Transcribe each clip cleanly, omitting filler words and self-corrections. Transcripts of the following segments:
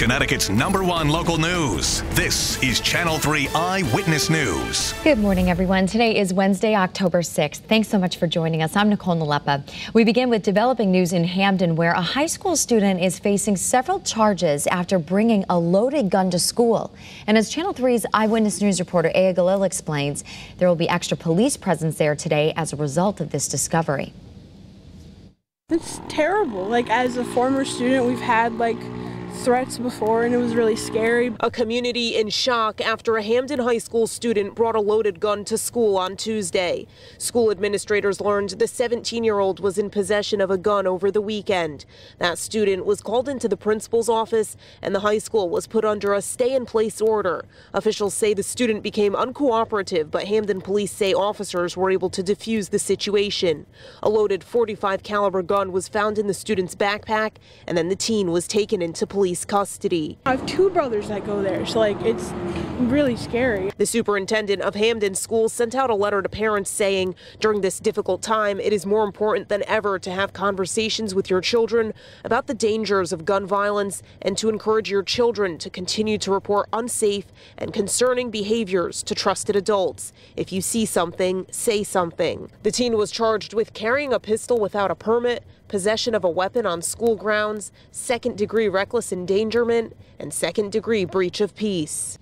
Connecticut's #1 local news. This is Channel 3 Eyewitness News. Good morning, everyone. Today is Wednesday, October 6th. Thanks so much for joining us. I'm Nicole Nalepa. We begin with developing news in Hamden, where a high school student is facing several charges after bringing a loaded gun to school. And as Channel 3's Eyewitness News reporter Aya Galil explains, there will be extra police presence there today as a result of this discovery. It's terrible. Like, as a former student, we've had threats before, and it was really scary. A community in shock after a Hamden High School student brought a loaded gun to school on Tuesday. School administrators learned the 17-year-old was in possession of a gun over the weekend. That student was called into the principal's office, and the high school was put under a stay-in-place order. Officials say the student became uncooperative, but Hamden police say officers were able to defuse the situation. A loaded .45 caliber gun was found in the student's backpack, and then the teen was taken into police custody. I have two brothers that go there, so it's really scary. The superintendent of Hamden School sent out a letter to parents saying, during this difficult time, it is more important than ever to have conversations with your children about the dangers of gun violence and to encourage your children to continue to report unsafe and concerning behaviors to trusted adults. If you see something, say something. The teen was charged with carrying a pistol without a permit, possession of a weapon on school grounds, second-degree reckless endangerment, and second-degree breach of peace.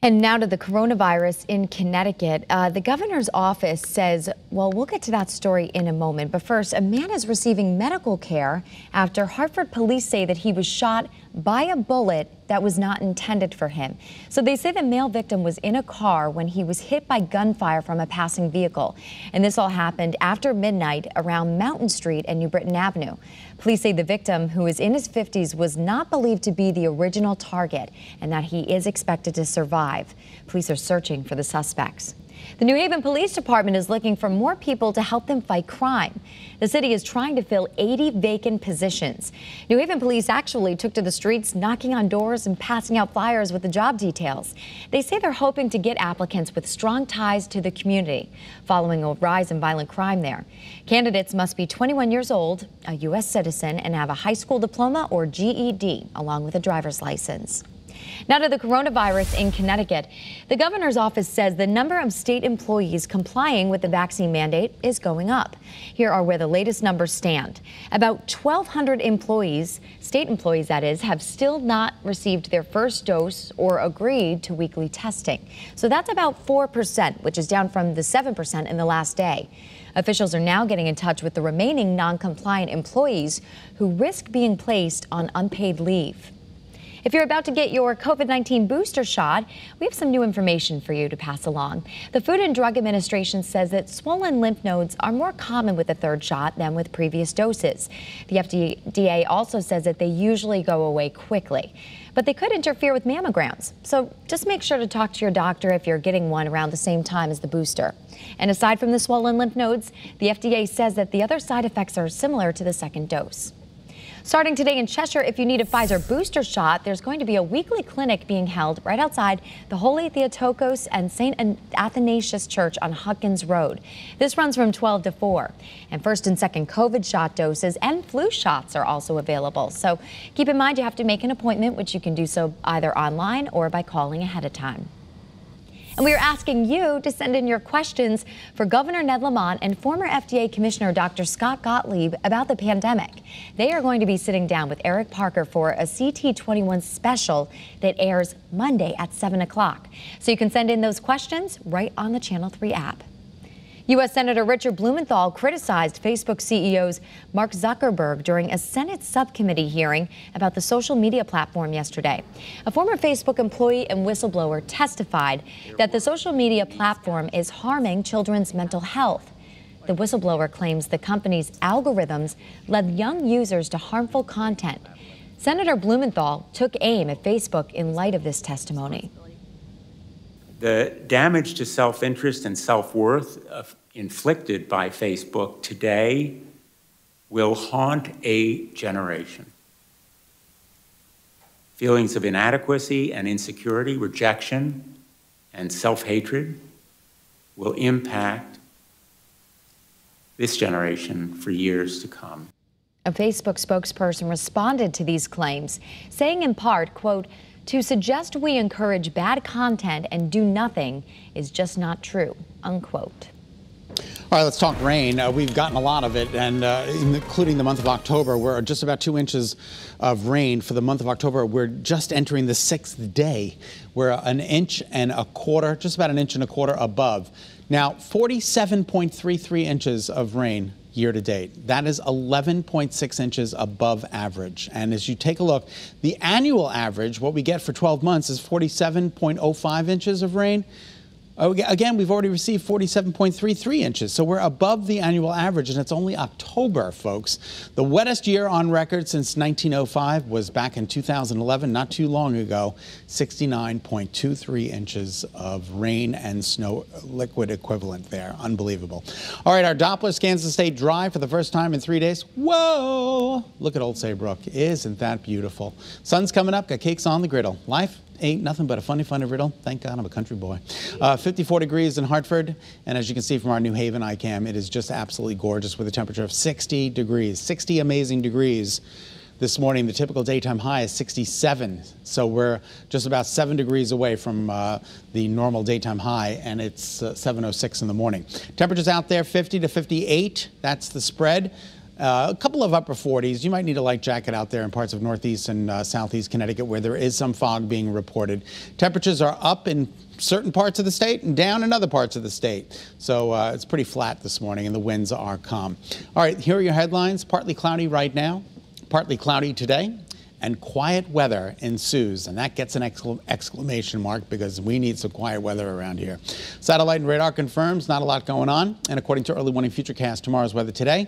And now to the coronavirus in Connecticut. The governor's office says, well, we'll get to that story in a moment. But first, a man is receiving medical care after Hartford police say that he was shot by a bullet that was not intended for him. So they say the male victim was in a car when he was hit by gunfire from a passing vehicle. And this all happened after midnight around Mountain Street and New Britain Avenue. Police say the victim, who is in his 50s, was not believed to be the original target and that he is expected to survive. Police are searching for the suspects. The New Haven Police Department is looking for more people to help them fight crime. The city is trying to fill 80 vacant positions. New Haven police actually took to the streets, knocking on doors and passing out flyers with the job details. They say they're hoping to get applicants with strong ties to the community, following a rise in violent crime there. Candidates must be 21 years old, a U.S. citizen, and have a high school diploma or GED, along with a driver's license. Now to the coronavirus in Connecticut. The governor's office says the number of state employees complying with the vaccine mandate is going up. Here are where the latest numbers stand. About 1,200 employees, state employees that is, have still not received their first dose or agreed to weekly testing. So that's about 4%, which is down from the 7% in the last day. Officials are now getting in touch with the remaining non-compliant employees who risk being placed on unpaid leave. If you're about to get your COVID-19 booster shot, we have some new information for you to pass along. The Food and Drug Administration says that swollen lymph nodes are more common with the third shot than with previous doses. The FDA also says that they usually go away quickly, but they could interfere with mammograms. So just make sure to talk to your doctor if you're getting one around the same time as the booster. And aside from the swollen lymph nodes, the FDA says that the other side effects are similar to the second dose. Starting today in Cheshire, if you need a Pfizer booster shot, there's going to be a weekly clinic being held right outside the Holy Theotokos and St. Athanasius Church on Huckins Road. This runs from 12 to 4. And first and second COVID shot doses and flu shots are also available. So keep in mind you have to make an appointment, which you can do so either online or by calling ahead of time. And we are asking you to send in your questions for Governor Ned Lamont and former FDA Commissioner Dr. Scott Gottlieb about the pandemic. They are going to be sitting down with Eric Parker for a CT21 special that airs Monday at 7 o'clock. So you can send in those questions right on the Channel 3 app. U.S. Senator Richard Blumenthal criticized Facebook CEO's Mark Zuckerberg during a Senate subcommittee hearing about the social media platform yesterday. A former Facebook employee and whistleblower testified that the social media platform is harming children's mental health. The whistleblower claims the company's algorithms led young users to harmful content. Senator Blumenthal took aim at Facebook in light of this testimony. The damage to self-interest and self-worth inflicted by Facebook today will haunt a generation. Feelings of inadequacy and insecurity, rejection, and self-hatred will impact this generation for years to come. A Facebook spokesperson responded to these claims, saying in part, quote, "To suggest we encourage bad content and do nothing is just not true," unquote. All right, let's talk rain. We've gotten a lot of it, and including the month of October. We're just about 2 inches of rain for the month of October. We're just entering the 6th day. We're 1.25 inches, just about 1.25 inches above. Now, 47.33 inches of rain year to date. That is 11.6 inches above average. And as you take a look, the annual average, what we get for 12 months, is 47.05 inches of rain. Again, we've already received 47.33 inches, so we're above the annual average, and it's only October, folks. The wettest year on record since 1905 was back in 2011, not too long ago, 69.23 inches of rain and snow liquid equivalent there. Unbelievable. All right, our Doppler scans the state dry for the first time in 3 days. Whoa! Look at Old Saybrook. Isn't that beautiful? Sun's coming up, got cakes on the griddle. Life ain't nothing but a funny riddle. Thank God I'm a country boy. 54 degrees in Hartford, and as you can see from our New Haven iCam, it is just absolutely gorgeous with a temperature of 60 degrees. 60 amazing degrees this morning. The typical daytime high is 67, so we're just about 7 degrees away from the normal daytime high, and it's 7:06 in the morning. Temperatures out there 50 to 58. That's the spread. A couple of upper 40s. You might need a light jacket out there in parts of northeast and southeast Connecticut where there is some fog being reported. Temperatures are up in certain parts of the state and down in other parts of the state. So it's pretty flat this morning and the winds are calm. All right, here are your headlines. Partly cloudy right now, partly cloudy today, and quiet weather ensues. And that gets an exclamation mark because we need some quiet weather around here. Satellite and radar confirms not a lot going on. And according to early morning FUTURECAST, tomorrow's weather today,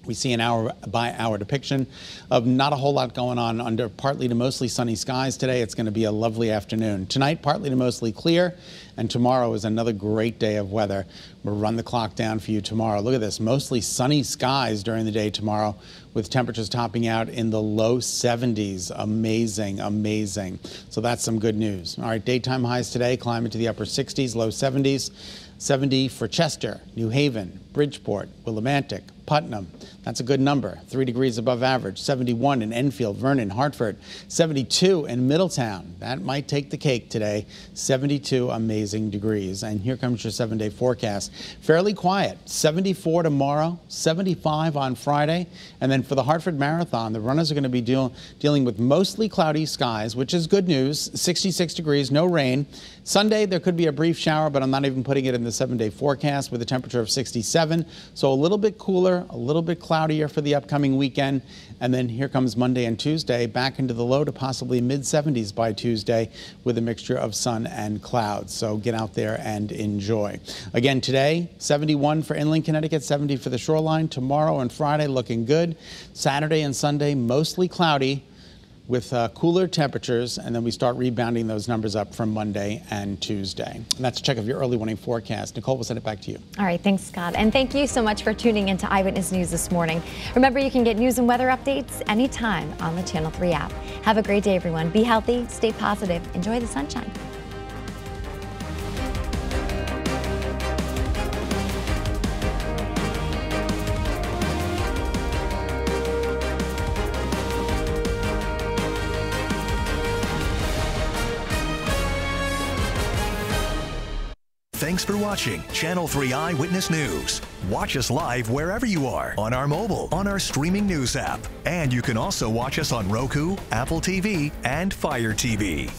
we see an hour-by-hour depiction of not a whole lot going on under partly to mostly sunny skies today. It's going to be a lovely afternoon. Tonight, partly to mostly clear, and tomorrow is another great day of weather. We'll run the clock down for you tomorrow. Look at this, mostly sunny skies during the day tomorrow with temperatures topping out in the low 70s. Amazing, amazing. So that's some good news. All right, daytime highs today climb into the upper 60s, low 70s. 70 for Chester, New Haven, Bridgeport, Willimantic, Putnam. That's a good number, 3 degrees above average. 71 in Enfield, Vernon, Hartford. 72 in Middletown. That might take the cake today. 72 amazing degrees. And here comes your 7-day forecast. Fairly quiet. 74 tomorrow, 75 on Friday. And then for the Hartford Marathon, the runners are going to be dealing with mostly cloudy skies, which is good news. 66 degrees, no rain. Sunday, there could be a brief shower, but I'm not even putting it in the 7-day forecast with a temperature of 67. So a little bit cooler, a little bit cloudier for the upcoming weekend. And then here comes Monday and Tuesday, back into the low to possibly mid-70s by Tuesday with a mixture of sun and clouds. So get out there and enjoy. Again, today, 71 for inland Connecticut, 70 for the shoreline. Tomorrow and Friday looking good. Saturday and Sunday, mostly cloudy with cooler temperatures, and then we start rebounding those numbers up from Monday and Tuesday. And that's a check of your early morning forecast. Nicole, we'll send it back to you. All right, thanks, Scott. And thank you so much for tuning into Eyewitness News this morning. Remember, you can get news and weather updates anytime on the Channel 3 app. Have a great day, everyone. Be healthy, stay positive, enjoy the sunshine. Thanks for watching Channel 3 Eyewitness News. Watch us live wherever you are on our mobile, on our streaming news app. And you can also watch us on Roku, Apple TV, and Fire TV.